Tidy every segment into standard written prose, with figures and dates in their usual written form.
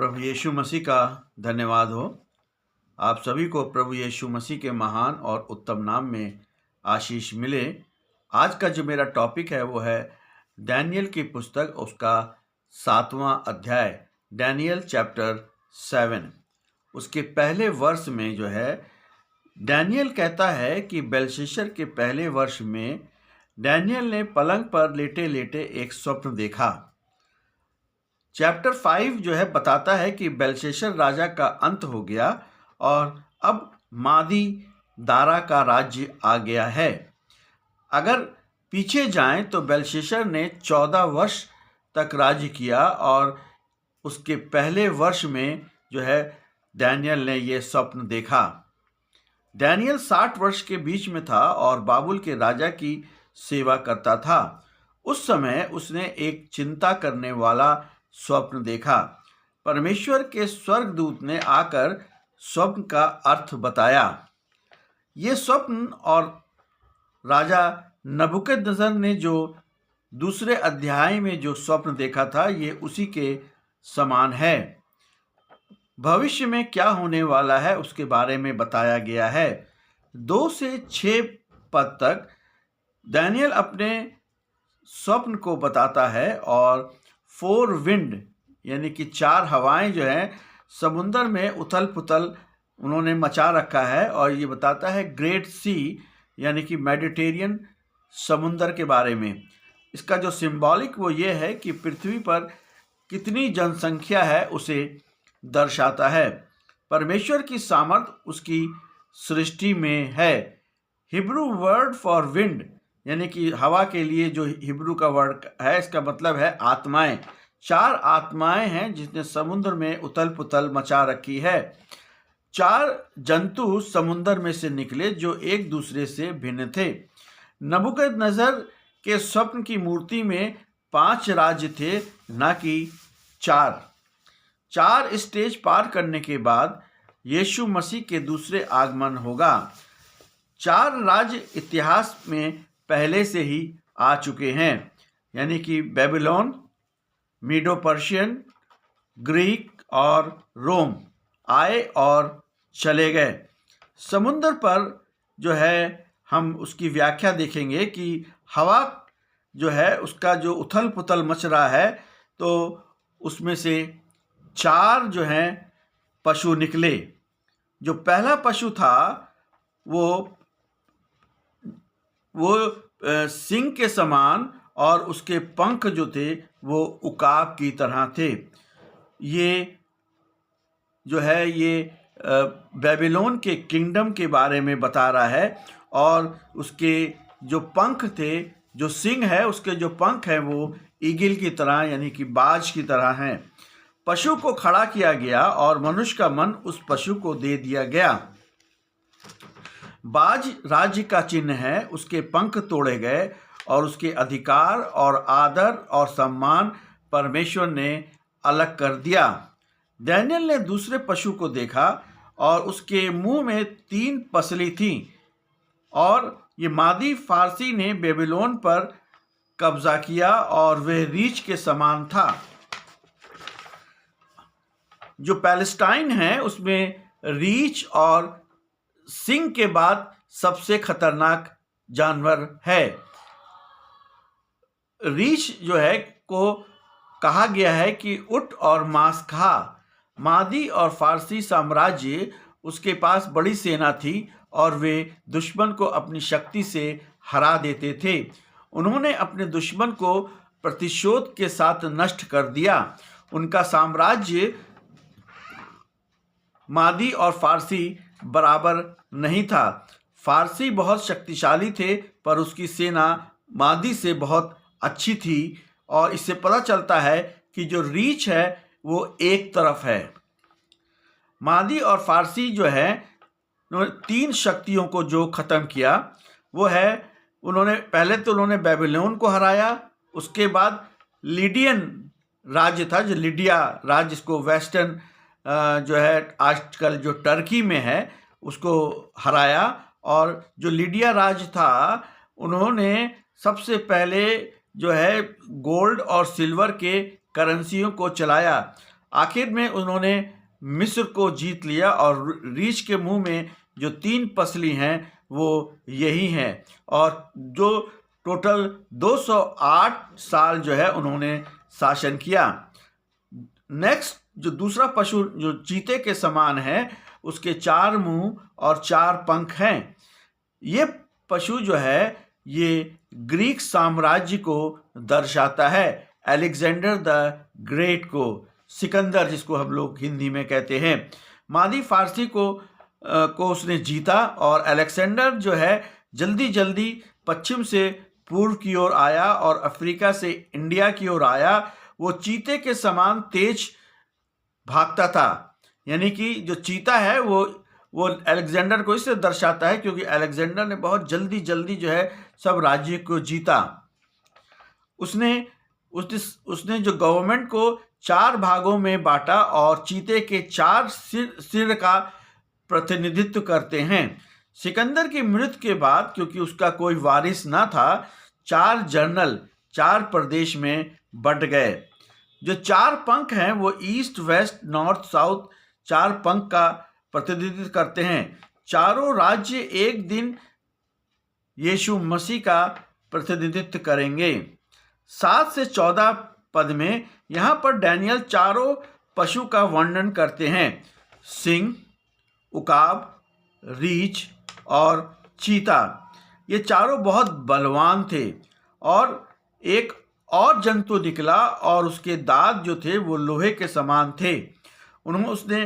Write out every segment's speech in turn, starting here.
प्रभु यीशु मसीह का धन्यवाद हो। आप सभी को प्रभु यीशु मसीह के महान और उत्तम नाम में आशीष मिले। आज का जो मेरा टॉपिक है वो है दानियेल की पुस्तक, उसका 7वां अध्याय, दानियेल चैप्टर 7। उसके पहले वर्ष में जो है दानियेल कहता है कि बेलशस्सर के पहले वर्ष में दानियेल ने पलंग पर लेटे लेटे एक स्वप्न देखा। चैप्टर 5 जो है बताता है कि बेलशस्सर राजा का अंत हो गया और अब मादी दारा का राज्य आ गया है। अगर पीछे जाएं तो बेलशस्सर ने 14 वर्ष तक राज्य किया और उसके पहले वर्ष में जो है दानियेल ने यह स्वप्न देखा। दानियेल 60 वर्ष के बीच में था और बाबुल के राजा की सेवा करता था। उस समय उसने एक चिंता करने वाला स्वप्न देखा। परमेश्वर के स्वर्गदूत ने आकर स्वप्न का अर्थ बताया। ये स्वप्न और राजा नबूकदनेस्सर ने जो दूसरे अध्याय में जो स्वप्न देखा था, ये उसी के समान है। भविष्य में क्या होने वाला है उसके बारे में बताया गया है। 2 से 6 पद तक दानियेल अपने स्वप्न को बताता है और 4 विंड यानी कि 4 हवाएं जो हैं समुंदर में उथल पुथल उन्होंने मचा रखा है। और ये बताता है ग्रेट सी यानी कि मेडिटेरियन समुंदर के बारे में। इसका जो सिंबॉलिक वो ये है कि पृथ्वी पर कितनी जनसंख्या है उसे दर्शाता है। परमेश्वर की सामर्थ उसकी सृष्टि में है। हिब्रू वर्ड फॉर विंड यानी कि हवा के लिए जो हिब्रू का वर्ड है, इसका मतलब है आत्माएं। 4 आत्माएं हैं जिसने समुद्र में उथल पुथल मचा रखी है। 4 जंतु समुद्र में से निकले जो एक दूसरे से भिन्न थे। नबूकदनेस्सर के स्वप्न की मूर्ति में 5 राज्य थे, न कि 4। 4 स्टेज पार करने के बाद यीशु मसीह के दूसरे आगमन होगा। 4 राज्य इतिहास में पहले से ही आ चुके हैं, यानी कि बेबीलोन, मीडो पर्शियन, ग्रीक और रोम आए और चले गए। समुद्र पर जो है हम उसकी व्याख्या देखेंगे कि हवा जो है उसका जो उथल पुथल मच रहा है, तो उसमें से 4 जो हैं पशु निकले। जो पहला पशु था वो सिंह के समान और उसके पंख जो थे वो उकाब की तरह थे। ये जो है ये बेबीलोन के किंगडम के बारे में बता रहा है। और उसके जो पंख थे, जो सिंह है उसके जो पंख हैं वो ईगल की तरह यानी कि बाज की तरह हैं। पशु को खड़ा किया गया और मनुष्य का मन उस पशु को दे दिया गया। बाज राज्य का चिन्ह है। उसके पंख तोड़े गए और उसके अधिकार और आदर और सम्मान परमेश्वर ने अलग कर दिया। दानियेल ने दूसरे पशु को देखा और उसके मुंह में 3 पसली थीं और ये मादी फारसी ने बेबीलोन पर कब्जा किया और वह रीछ के समान था। जो पैलेस्टाइन है उसमें रीछ और सिंह के बाद सबसे खतरनाक जानवर है। रीछ जो है को कहा गया है कि उठ और मांस खा। मादी और फारसी साम्राज्य उसके पास बड़ी सेना थी और वे दुश्मन को अपनी शक्ति से हरा देते थे। उन्होंने अपने दुश्मन को प्रतिशोध के साथ नष्ट कर दिया। उनका साम्राज्य मादी और फारसी बराबर नहीं था। फारसी बहुत शक्तिशाली थे पर उसकी सेना मादी से बहुत अच्छी थी। और इससे पता चलता है कि जो रीछ है वो एक तरफ है। मादी और फारसी जो है 3 शक्तियों को जो ख़त्म किया वो है, उन्होंने बेबीलोन को हराया। उसके बाद लीडियन राज्य था, जो लिडिया राज्य जिसको वेस्टर्न जो है आजकल जो टर्की में है उसको हराया। और जो लिडिया राज्य था उन्होंने सबसे पहले जो है गोल्ड और सिल्वर के करेंसियों को चलाया। आखिर में उन्होंने मिस्र को जीत लिया और रीछ के मुंह में जो 3 पसली हैं वो यही हैं, और जो टोटल 208 साल जो है उन्होंने शासन किया। नेक्स्ट जो दूसरा पशु जो चीते के समान है, उसके 4 मुंह और 4 पंख हैं। ये पशु जो है ये ग्रीक साम्राज्य को दर्शाता है, अलेक्जेंडर द ग्रेट को, सिकंदर जिसको हम लोग हिंदी में कहते हैं। मादी फारसी को उसने जीता और अलेक्जेंडर जो है जल्दी जल्दी पश्चिम से पूर्व की ओर आया और अफ्रीका से इंडिया की ओर आया। वो चीते के समान तेज भागता था, यानी कि जो चीता है वो अलेक्जेंडर को इससे दर्शाता है क्योंकि अलेक्जेंडर ने बहुत जल्दी जल्दी जो है सब राज्य को जीता। उसने जो गवर्नमेंट को 4 भागों में बांटा और चीते के 4 सिर का प्रतिनिधित्व करते हैं। सिकंदर की मृत्यु के बाद क्योंकि उसका कोई वारिस ना था, 4 जनरल 4 प्रदेश में बंट गए। जो 4 पंख हैं वो ईस्ट, वेस्ट, नॉर्थ, साउथ 4 पंख का प्रतिनिधित्व करते हैं। चारों राज्य एक दिन यीशु मसीह का प्रतिनिधित्व करेंगे। 7 से 14 पद में यहाँ पर डैनियल चारों पशु का वर्णन करते हैं, सिंह, उकाब, रीछ और चीता। ये चारों बहुत बलवान थे और एक और जंतु निकला और उसके दांत जो थे वो लोहे के समान थे। उसने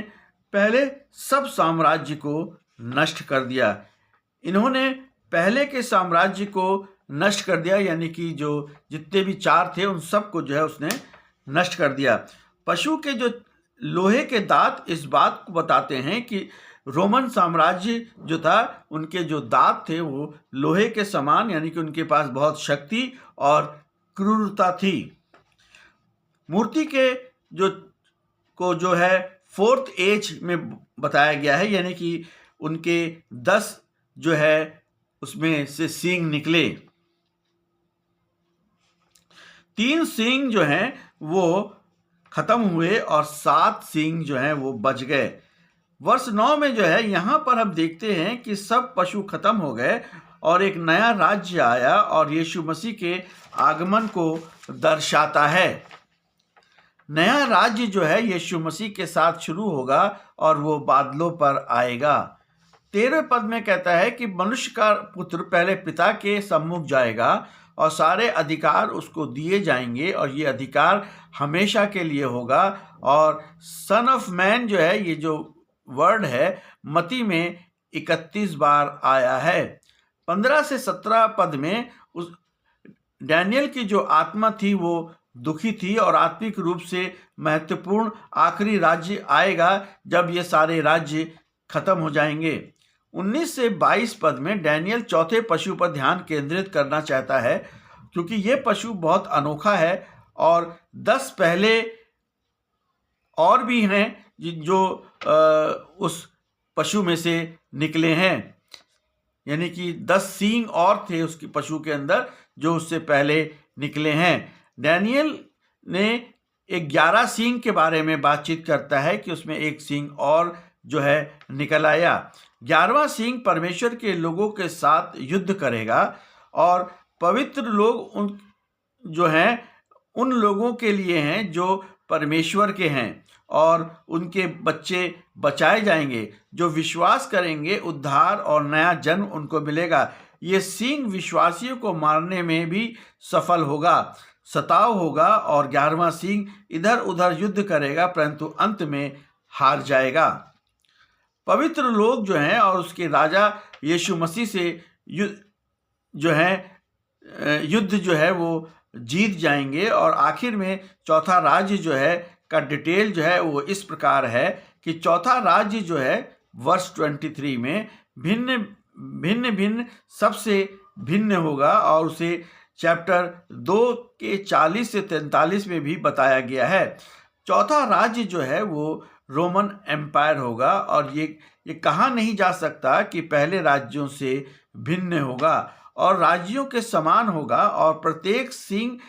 पहले सब साम्राज्य को नष्ट कर दिया। इन्होंने पहले के साम्राज्य को नष्ट कर दिया, यानी कि जो जितने भी 4 थे उन सब को जो है उसने नष्ट कर दिया। पशु के जो लोहे के दांत इस बात को बताते हैं कि रोमन साम्राज्य जो था उनके जो दांत थे वो लोहे के समान, यानी कि उनके पास बहुत शक्ति और क्रूरता थी। मूर्ति के जो है 4th एज में बताया गया है, यानी कि उनके 10 जो है उसमें से सींग निकले। 3 सींग जो हैं वो खत्म हुए और 7 सींग जो हैं वो बच गए। वर्ष 9 में जो है यहाँ पर हम देखते हैं कि सब पशु खत्म हो गए और एक नया राज्य आया और यीशु मसीह के आगमन को दर्शाता है। नया राज्य जो है यीशु मसीह के साथ शुरू होगा और वो बादलों पर आएगा। 13वें पद में कहता है कि मनुष्य का पुत्र पहले पिता के सम्मुख जाएगा और सारे अधिकार उसको दिए जाएंगे और ये अधिकार हमेशा के लिए होगा। और सन ऑफ मैन जो है, ये जो वर्ड है मती में 31 बार आया है। 15 से 17 पद में उस डैनियल की जो आत्मा थी वो दुखी थी और आत्मिक रूप से महत्वपूर्ण आखिरी राज्य आएगा जब ये सारे राज्य खत्म हो जाएंगे। 19 से 22 पद में डैनियल चौथे पशु पर ध्यान केंद्रित करना चाहता है क्योंकि ये पशु बहुत अनोखा है और 10 पहले और भी हैं जो उस पशु में से निकले हैं, यानी कि 10 सींग और थे उसके पशु के अंदर जो उससे पहले निकले हैं। डैनियल ने 11 सींग के बारे में बातचीत करता है कि उसमें एक सींग और जो है निकल आया। 11वां सींग परमेश्वर के लोगों के साथ युद्ध करेगा और पवित्र लोग उन लोगों के लिए हैं जो परमेश्वर के हैं और उनके बच्चे बचाए जाएंगे। जो विश्वास करेंगे उद्धार और नया जन्म उनको मिलेगा। ये सींग विश्वासियों को मारने में भी सफल होगा, सताव होगा और 11वां सींग इधर उधर युद्ध करेगा परंतु अंत में हार जाएगा। पवित्र लोग जो हैं और उसके राजा यीशु मसीह से युद्ध जो है वो जीत जाएंगे। और आखिर में चौथा राज्य जो है का डिटेल जो है वो इस प्रकार है कि चौथा राज्य जो है वर्ष 23 में भिन्न सबसे भिन्न होगा और उसे चैप्टर 2 के 40 से 43 में भी बताया गया है। चौथा राज्य जो है वो रोमन एम्पायर होगा और ये कहा नहीं जा सकता कि पहले राज्यों से भिन्न होगा और राज्यों के समान होगा और प्रत्येक सींग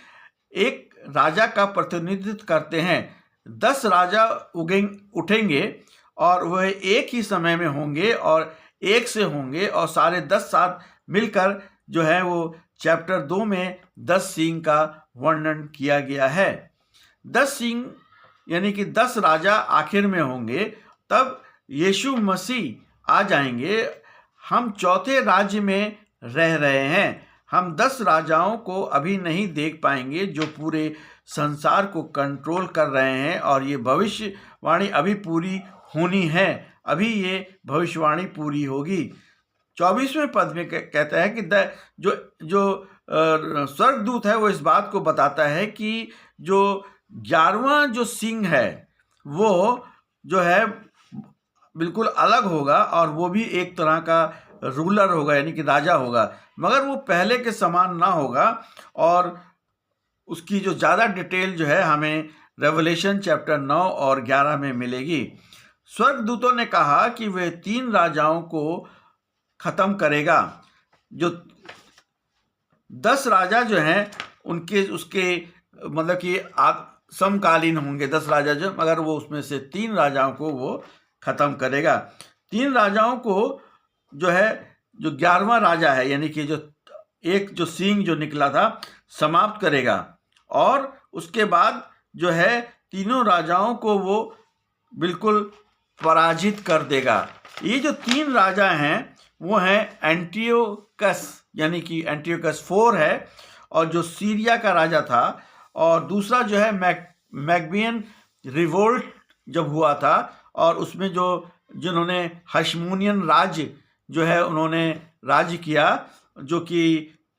एक राजा का प्रतिनिधित्व करते हैं। 10 राजा उठेंगे और वह एक ही समय में होंगे और एक से होंगे और सारे 10 साथ मिलकर जो है वो चैप्टर 2 में 10 सींग का वर्णन किया गया है। 10 सींग यानी कि 10 राजा आखिर में होंगे, तब यीशु मसीह आ जाएंगे। हम चौथे राज्य में रह रहे हैं। हम 10 राजाओं को अभी नहीं देख पाएंगे जो पूरे संसार को कंट्रोल कर रहे हैं, और ये भविष्यवाणी अभी पूरी होनी है। अभी ये भविष्यवाणी पूरी होगी। 24वें पद में कहता है कि जो स्वर्गदूत है वो इस बात को बताता है कि जो 11वां जो सिंह है वो जो है बिल्कुल अलग होगा, और वो भी एक तरह का रूलर होगा, यानी कि राजा होगा, मगर वो पहले के समान ना होगा। और उसकी जो ज़्यादा डिटेल जो है हमें रेवलेशन चैप्टर 9 और 11 में मिलेगी। स्वर्गदूतों ने कहा कि वे 3 राजाओं को ख़त्म करेगा। जो 10 राजा जो हैं उसके मतलब कि समकालीन होंगे 10 राजा जो, मगर वो उसमें से 3 राजाओं को वो ख़त्म करेगा। 3 राजाओं को जो है जो 11वां राजा है, यानी कि जो सींग जो निकला था, समाप्त करेगा, और उसके बाद जो है तीनों राजाओं को वो बिल्कुल पराजित कर देगा। ये जो 3 राजा हैं वो हैं एंटियोकस, यानी कि एंटियोकस 4 है, और जो सीरिया का राजा था, और दूसरा जो है मैकबियन रिवोल्ट जब हुआ था, और उसमें जिन्होंने हशमोनियन राज्य जो है उन्होंने राज्य किया, जो कि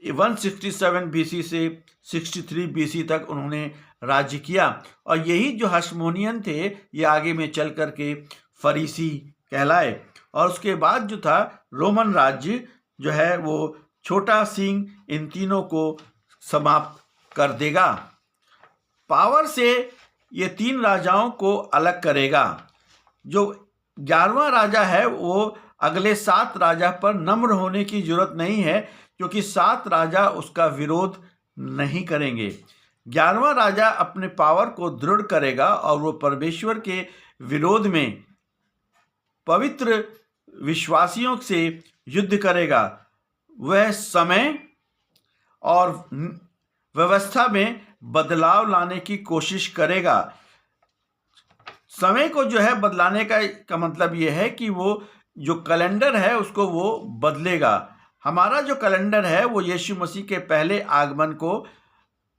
167 बीसी से 63 बीसी तक उन्होंने राज्य किया। और यही जो हशमोनियन थे ये आगे में चल कर के फरीसी कहलाए। और उसके बाद जो था रोमन राज्य जो है वो छोटा सिंह इन तीनों को समाप्त कर देगा। पावर से ये 3 राजाओं को अलग करेगा। जो 11वां राजा है वो अगले 7 राजा पर नम्र होने की जरूरत नहीं है, क्योंकि 7 राजा उसका विरोध नहीं करेंगे। 11वां राजा अपने पावर को दृढ़ करेगा और वो परमेश्वर के विरोध में पवित्र विश्वासियों से युद्ध करेगा। वह समय और व्यवस्था में बदलाव लाने की कोशिश करेगा। समय को जो है बदलाने का मतलब यह है कि वो जो कैलेंडर है उसको वो बदलेगा। हमारा जो कैलेंडर है वो यीशु मसीह के पहले आगमन को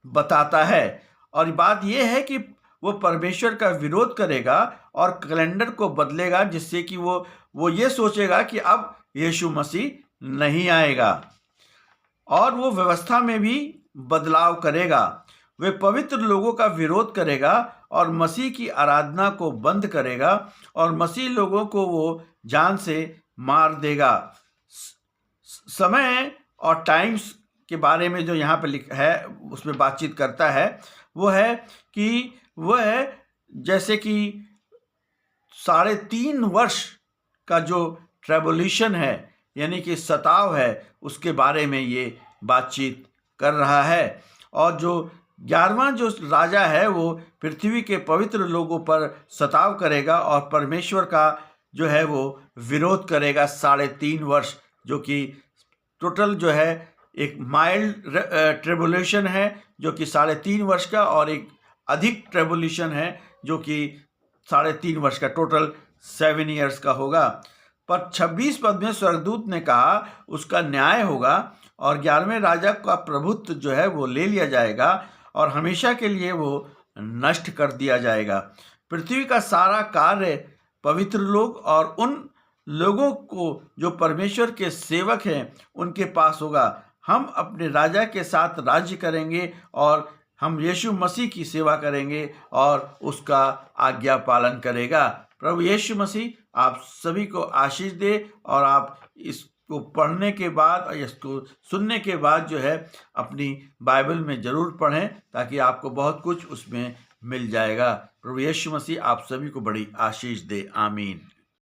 बताता है, और बात यह है कि वो परमेश्वर का विरोध करेगा और कैलेंडर को बदलेगा, जिससे कि वो ये सोचेगा कि अब यीशु मसीह नहीं आएगा, और वो व्यवस्था में भी बदलाव करेगा। वे पवित्र लोगों का विरोध करेगा और मसीह की आराधना को बंद करेगा, और मसीह लोगों को वो जान से मार देगा। समय और टाइम्स के बारे में जो यहाँ पे लिखा है उसमें बातचीत करता है, वो है कि वह जैसे कि 3.5 वर्ष का जो ट्रेबुलेशन है, यानी कि सताव है, उसके बारे में ये बातचीत कर रहा है। और जो 11वां जो राजा है वो पृथ्वी के पवित्र लोगों पर सताव करेगा और परमेश्वर का जो है वो विरोध करेगा 3.5 वर्ष, जो कि टोटल जो है एक माइल्ड ट्रिबुलेशन है जो कि 3.5 वर्ष का, और एक अधिक ट्रिबुलेशन है जो कि 3.5 वर्ष का, टोटल 7 ईयर्स का होगा। पर 26 पद में स्वर्गदूत ने कहा उसका न्याय होगा और 11वें राजा का प्रभुत्व जो है वो ले लिया जाएगा और हमेशा के लिए वो नष्ट कर दिया जाएगा। पृथ्वी का सारा कार्य पवित्र लोग और उन लोगों को जो परमेश्वर के सेवक हैं उनके पास होगा। हम अपने राजा के साथ राज्य करेंगे और हम यीशु मसीह की सेवा करेंगे और उसका आज्ञा पालन करेगा। प्रभु यीशु मसीह आप सभी को आशीष दे, और आप इसको पढ़ने के बाद और इसको सुनने के बाद जो है अपनी बाइबल में ज़रूर पढ़ें, ताकि आपको बहुत कुछ उसमें मिल जाएगा। प्रभु यीशु मसीह आप सभी को बड़ी आशीष दे। आमीन।